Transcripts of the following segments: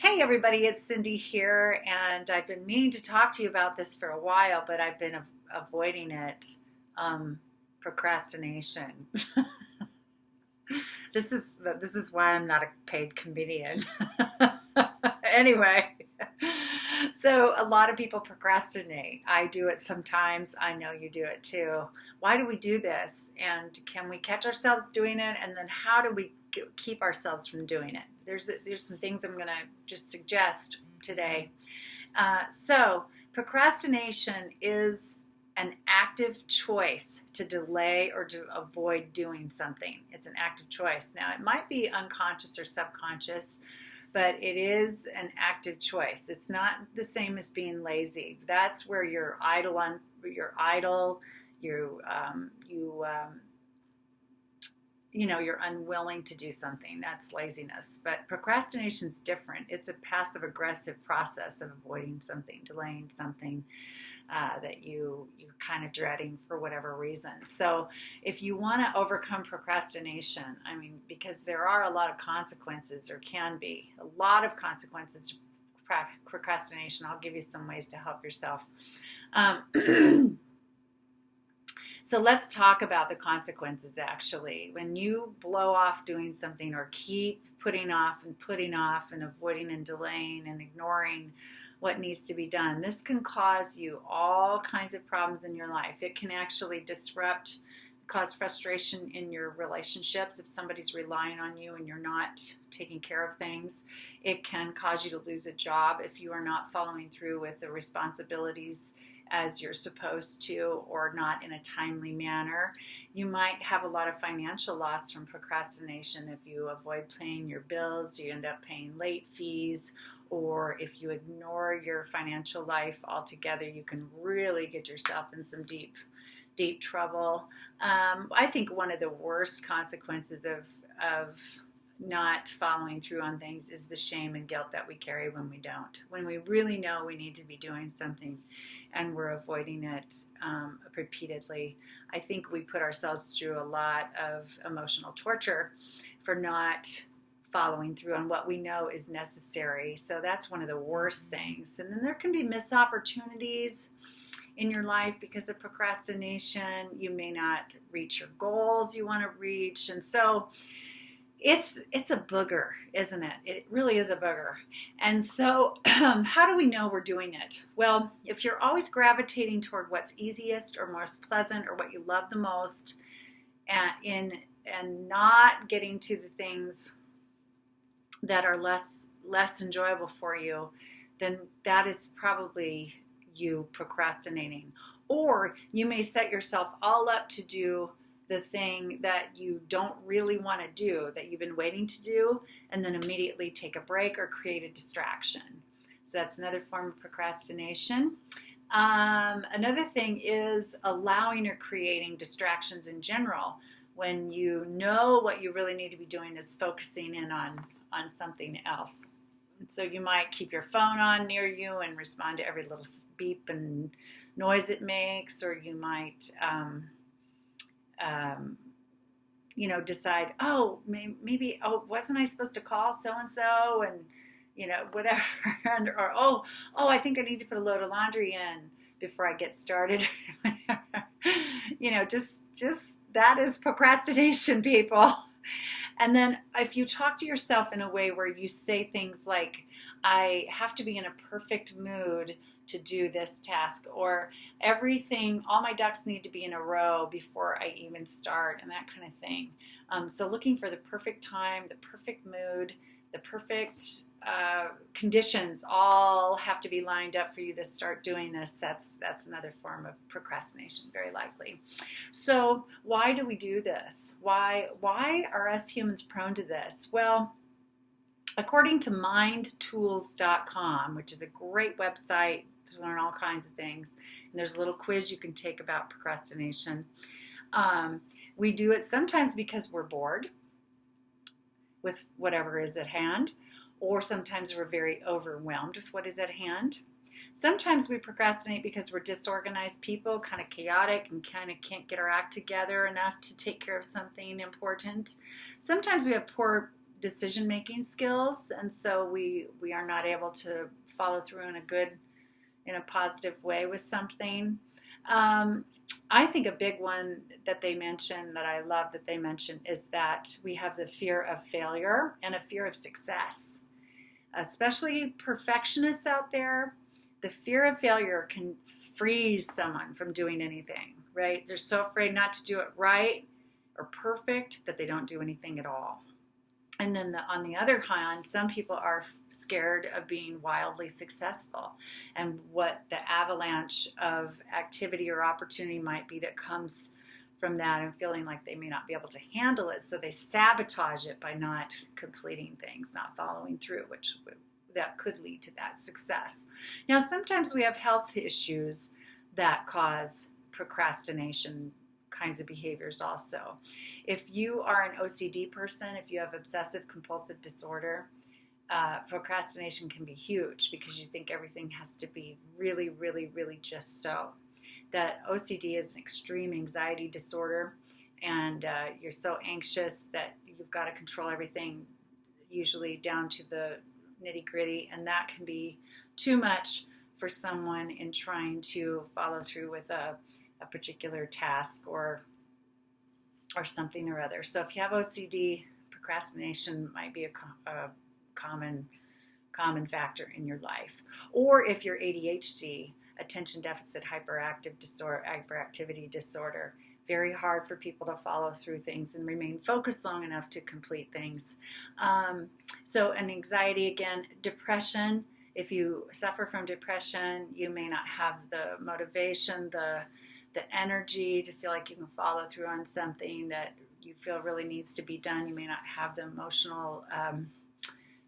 Hey everybody, it's Cindy here, and I've been meaning to talk to you about this for a while, but I've been avoiding it. Procrastination. This is why I'm not a paid comedian. Anyway, so a lot of people procrastinate. I do it sometimes. I know you do it too. Why do we do this? And can we catch ourselves doing it? And then how do we keep ourselves from doing it? There's some things I'm going to just suggest today. So procrastination is an active choice to delay or to avoid doing something. It's an active choice. Now, it might be unconscious or subconscious, but it is an active choice. It's not the same as being lazy. That's where you're idle you're unwilling to do something. That's laziness. But procrastination is different. It's a passive aggressive process of avoiding something, delaying something that you're kind of dreading for whatever reason. So if you want to overcome procrastination, because there are a lot of consequences, or can be a lot of consequences to procrastination. I'll give you some ways to help yourself. So let's talk about the consequences, actually. When you blow off doing something or keep putting off and avoiding and delaying and ignoring what needs to be done, this can cause you all kinds of problems in your life. It can actually cause frustration in your relationships if somebody's relying on you and you're not taking care of things. It can cause you to lose a job if you are not following through with the responsibilities as you're supposed to, or not in a timely manner. You might have a lot of financial loss from procrastination if you avoid paying your bills. You end up paying late fees, or if you ignore your financial life altogether, you can really get yourself in some deep trouble. I think one of the worst consequences of not following through on things is the shame and guilt that we carry when we don't. When we really know we need to be doing something and we're avoiding it repeatedly, I think we put ourselves through a lot of emotional torture for not following through on what we know is necessary. So that's one of the worst things. And then there can be missed opportunities in your life because of procrastination. You may not reach your goals you want to reach. And so it's a booger, isn't it? It really is a booger. And so how do we know we're doing it? Well, if you're always gravitating toward what's easiest or most pleasant or what you love the most, and not getting to the things that are less enjoyable for you, then that is probably you procrastinating. Or you may set yourself all up to do the thing that you don't really want to do, that you've been waiting to do, and then immediately take a break or create a distraction. So that's another form of procrastination. Another thing is allowing or creating distractions in general. When you know what you really need to be doing is focusing in on something else. So you might keep your phone on near you and respond to every little beep and noise it makes, or you might decide, maybe wasn't I supposed to call so-and-so and whatever, or I think I need to put a load of laundry in before I get started. Just that is procrastination, people. And then if you talk to yourself in a way where you say things like, I have to be in a perfect mood to do this task, or all my ducks need to be in a row before I even start, and that kind of thing. So looking for the perfect time, the perfect mood, the perfect conditions all have to be lined up for you to start doing this. That's another form of procrastination, very likely. So why do we do this? Why are us humans prone to this? Well, according to mindtools.com, which is a great website to learn all kinds of things, and there's a little quiz you can take about procrastination. We do it sometimes because we're bored with whatever is at hand, or sometimes we're very overwhelmed with what is at hand. Sometimes we procrastinate because we're disorganized people, kind of chaotic, and kind of can't get our act together enough to take care of something important. Sometimes we have poor decision-making skills, and so we are not able to follow through in a positive way with something. I think a big one that they mention, that I love that they mention, is that we have the fear of failure and a fear of success. Especially perfectionists out there, the fear of failure can freeze someone from doing anything, right? They're so afraid not to do it right or perfect that they don't do anything at all. And then on the other hand, some people are scared of being wildly successful and what the avalanche of activity or opportunity might be that comes from that, and feeling like they may not be able to handle it. So they sabotage it by not completing things, not following through, which that could lead to that success. Now, sometimes we have health issues that cause procrastination kinds of behaviors also. If you are an OCD person, if you have obsessive compulsive disorder, procrastination can be huge because you think everything has to be really, really, really just so. That OCD is an extreme anxiety disorder, and you're so anxious that you've got to control everything, usually down to the nitty gritty, and that can be too much for someone in trying to follow through with a particular task or something or other. So if you have OCD, procrastination might be a common factor in your life. Or if you're ADHD, attention deficit hyperactivity disorder, very hard for people to follow through things and remain focused long enough to complete things. So an anxiety, again, depression. If you suffer from depression, you may not have the motivation, the energy to feel like you can follow through on something that you feel really needs to be done. You may not have the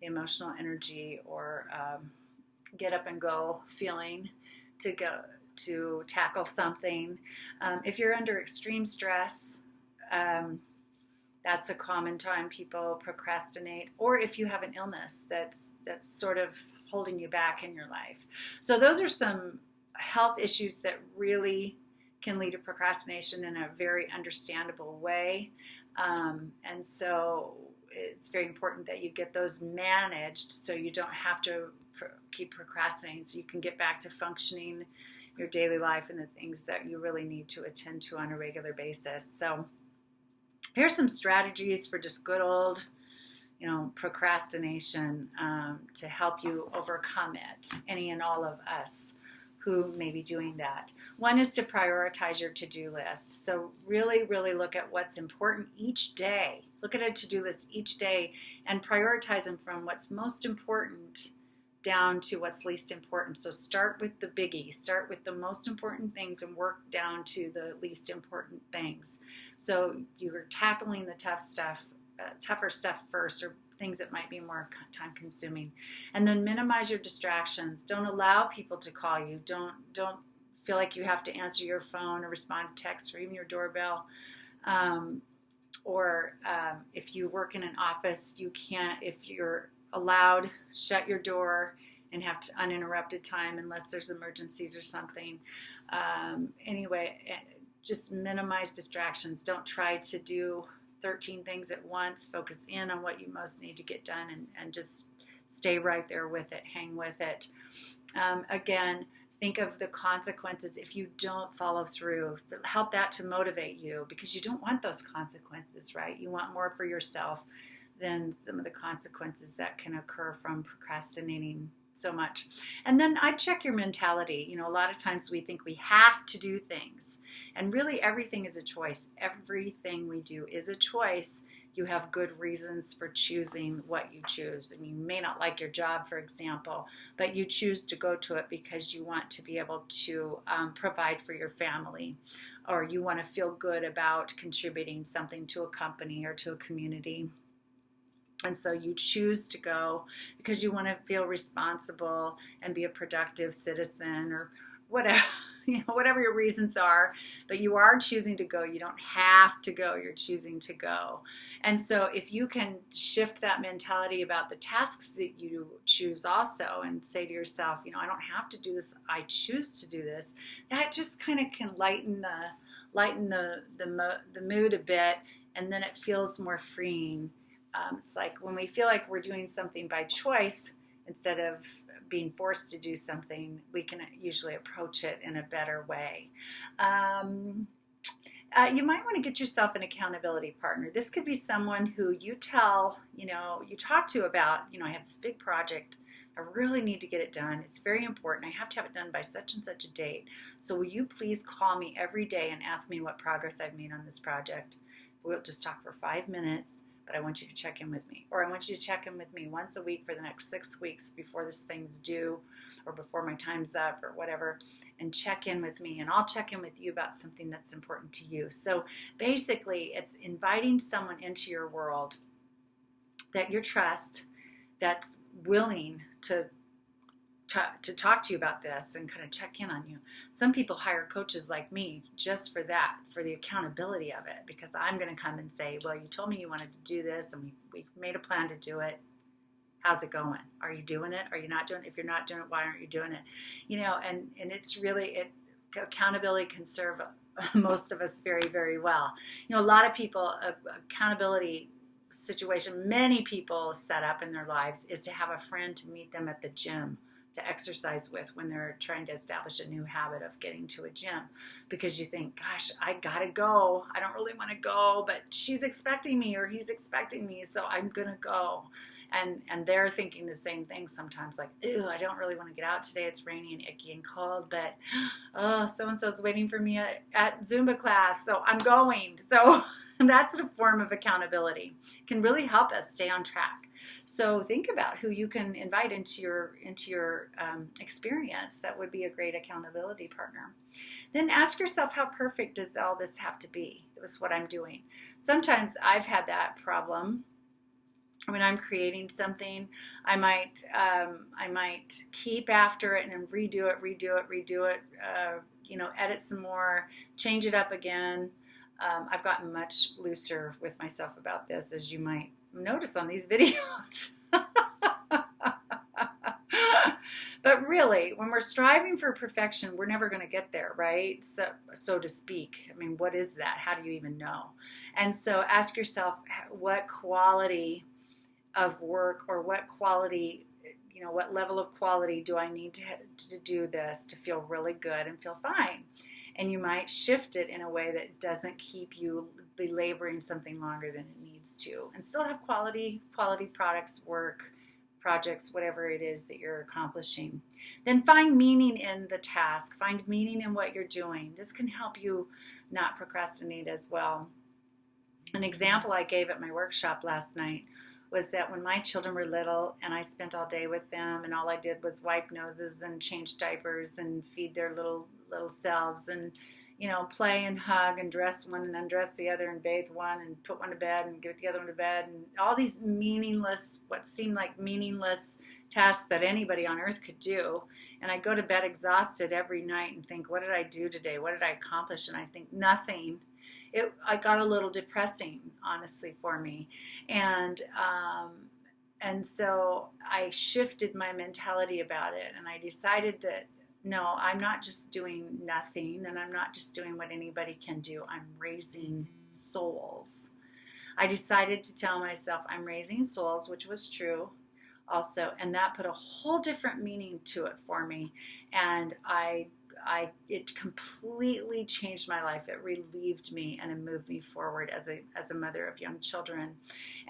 emotional energy or get up and go feeling to tackle something. If you're under extreme stress, that's a common time people procrastinate. Or if you have an illness that's sort of holding you back in your life. So those are some health issues that really can lead to procrastination in a very understandable way. And so it's very important that you get those managed so you don't have to keep procrastinating, so you can get back to functioning your daily life and the things that you really need to attend to on a regular basis. So here's some strategies for just good old, procrastination to help you overcome it, any and all of us who may be doing that. One is to prioritize your to-do list. So really, really look at what's important each day. Look at a to-do list each day and prioritize them from what's most important down to what's least important. So start with the biggie. Start with the most important things and work down to the least important things. So you're tackling the tougher stuff first, or things that might be more time consuming. And then minimize your distractions. Don't allow people to call you. Don't feel like you have to answer your phone or respond to text or even your doorbell. If you work in an office, you can't, if you're allowed, shut your door and have uninterrupted time unless there's emergencies or something. Anyway, just minimize distractions. Don't try to do 13 things at once. Focus in on what you most need to get done and just stay right there with it. Hang with it. Again, think of the consequences if you don't follow through. Help that to motivate you, because you don't want those consequences, right? You want more for yourself than some of the consequences that can occur from procrastinating so much. And then I'd check your mentality. A lot of times we think we have to do things, and really everything is a choice. Everything we do is a choice. You have good reasons for choosing what you choose. You may not like your job, for example, but you choose to go to it because you want to be able to provide for your family, or you want to feel good about contributing something to a company or to a community. And so you choose to go because you want to feel responsible and be a productive citizen, or whatever, whatever your reasons are. But you are choosing to go. You don't have to go. You're choosing to go. And so if you can shift that mentality about the tasks that you choose also, and say to yourself, I don't have to do this. I choose to do this. That just kind of can lighten the mood a bit, and then it feels more freeing It's like when we feel like we're doing something by choice instead of being forced to do something, we can usually approach it in a better way. You might want to get yourself an accountability partner. This could be someone who you tell, you talk to about, I have this big project. I really need to get it done. It's very important. I have to have it done by such and such a date. So will you please call me every day and ask me what progress I've made on this project? We'll just talk for 5 minutes, but I want you to check in with me. Or I want you to check in with me once a week for the next 6 weeks before this thing's due or before my time's up or whatever, and check in with me. And I'll check in with you about something that's important to you. So basically, it's inviting someone into your world that you trust, that's willing to talk to you about this and kind of check in on you. Some people hire coaches like me just for that, for the accountability of it, because I'm going to come and say, well, you told me you wanted to do this, and we've made a plan to do it. How's it going? Are you doing it? Are you not doing it? If you're not doing it, why aren't you doing it? And it's really, accountability can serve most of us very, very well. A lot of people, accountability situation many people set up in their lives is to have a friend to meet them at the gym to exercise with when they're trying to establish a new habit of getting to a gym, because you think, gosh, I gotta go. I don't really want to go, but she's expecting me or he's expecting me, so I'm gonna go. And they're thinking the same thing sometimes, like, ew, I don't really want to get out today. It's rainy and icky and cold, but so-and-so's waiting for me at Zumba class, so I'm going. So that's a form of accountability. It can really help us stay on track. So think about who you can invite into your experience that would be a great accountability partner. Then ask yourself, how perfect does all this have to be? That was what I'm doing. Sometimes I've had that problem. When I'm creating something, I might keep after it and redo it, edit some more, change it up again. I've gotten much looser with myself about this, as you might notice on these videos. But really, when we're striving for perfection, we're never going to get there, right? So to speak. I mean, what is that? How do you even know? And so ask yourself, what quality of work, or what quality, what level of quality do I need to do this to feel really good and feel fine? And you might shift it in a way that doesn't keep you belaboring something longer than it needs to, and still have quality products, work, projects, whatever it is that you're accomplishing. Then find meaning in the task. Find meaning in what you're doing. This can help you not procrastinate as well. An example I gave at my workshop last night was that when my children were little and I spent all day with them, and all I did was wipe noses and change diapers and feed their little selves, and play and hug and dress one and undress the other and bathe one and put one to bed and get the other one to bed, and all these what seemed like meaningless tasks that anybody on earth could do. And I'd go to bed exhausted every night and think, what did I do today? What did I accomplish? And I think nothing. I got a little depressing, honestly, for me. And so I shifted my mentality about it, and I decided that, no, I'm not just doing nothing, and I'm not just doing what anybody can do. I'm raising souls. I decided to tell myself I'm raising souls, which was true also, and that put a whole different meaning to it for me. And it completely changed my life. It relieved me and it moved me forward as a mother of young children.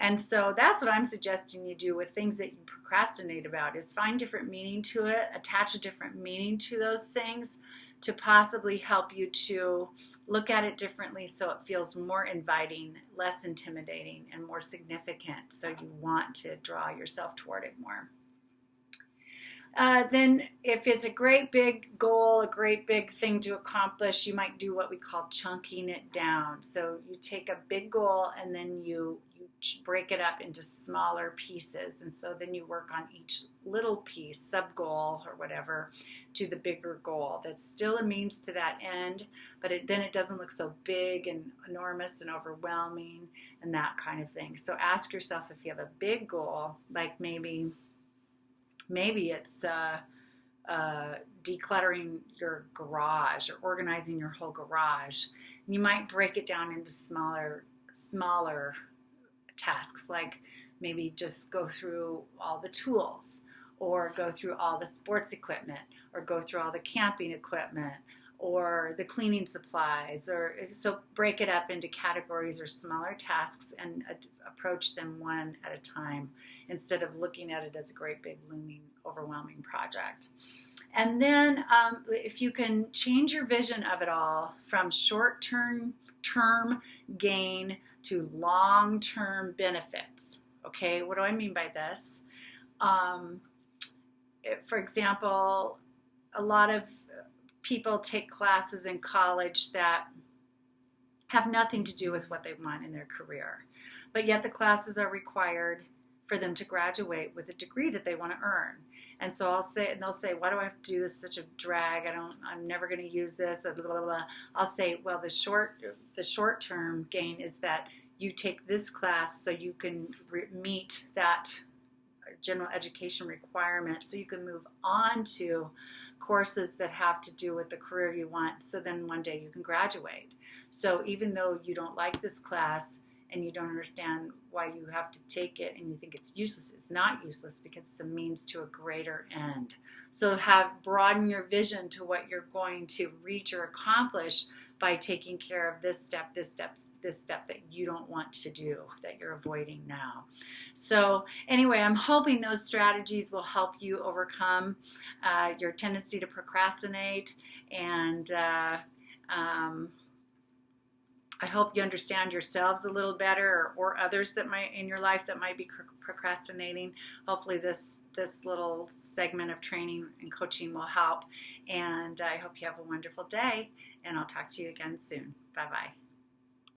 And so that's what I'm suggesting you do with things that you procrastinate about, is find different meaning to it, attach a different meaning to those things to possibly help you to look at it differently, so it feels more inviting, less intimidating, and more significant, so you want to draw yourself toward it more. Then if it's a great big goal, a great big thing to accomplish, you might do what we call chunking it down. So you take a big goal and then you break it up into smaller pieces. And so then you work on each little piece, sub-goal or whatever, to the bigger goal. That's still a means to that end, but then it doesn't look so big and enormous and overwhelming and that kind of thing. So ask yourself, if you have a big goal, like maybe it's decluttering your garage or organizing your whole garage. You might break it down into smaller tasks, like maybe just go through all the tools, or go through all the sports equipment, or go through all the camping equipment, or the cleaning supplies, or so break it up into categories or smaller tasks and approach them one at a time instead of looking at it as a great big looming overwhelming project. And then if you can change your vision of it all from short-term gain to long-term benefits. Okay, what do I mean by this? For example, a lot of people take classes in college that have nothing to do with what they want in their career, but yet the classes are required for them to graduate with a degree that they want to earn. And so they'll say, why do I have to do this? Such a drag. I'm never going to use this. Blah, blah, blah. I'll say, well, the short-term gain is that you take this class so you can meet that general education requirement, so you can move on to courses that have to do with the career you want, so then one day you can graduate. So even though you don't like this class and you don't understand why you have to take it and you think it's useless, it's not useless because it's a means to a greater end. So broaden your vision to what you're going to reach or accomplish by taking care of this step that you don't want to do, that you're avoiding now. So anyway, I'm hoping those strategies will help you overcome your tendency to procrastinate, and I hope you understand yourselves a little better, or others that might in your life that might be procrastinating. Hopefully this little segment of training and coaching will help, and I hope you have a wonderful day, and I'll talk to you again soon. Bye-bye.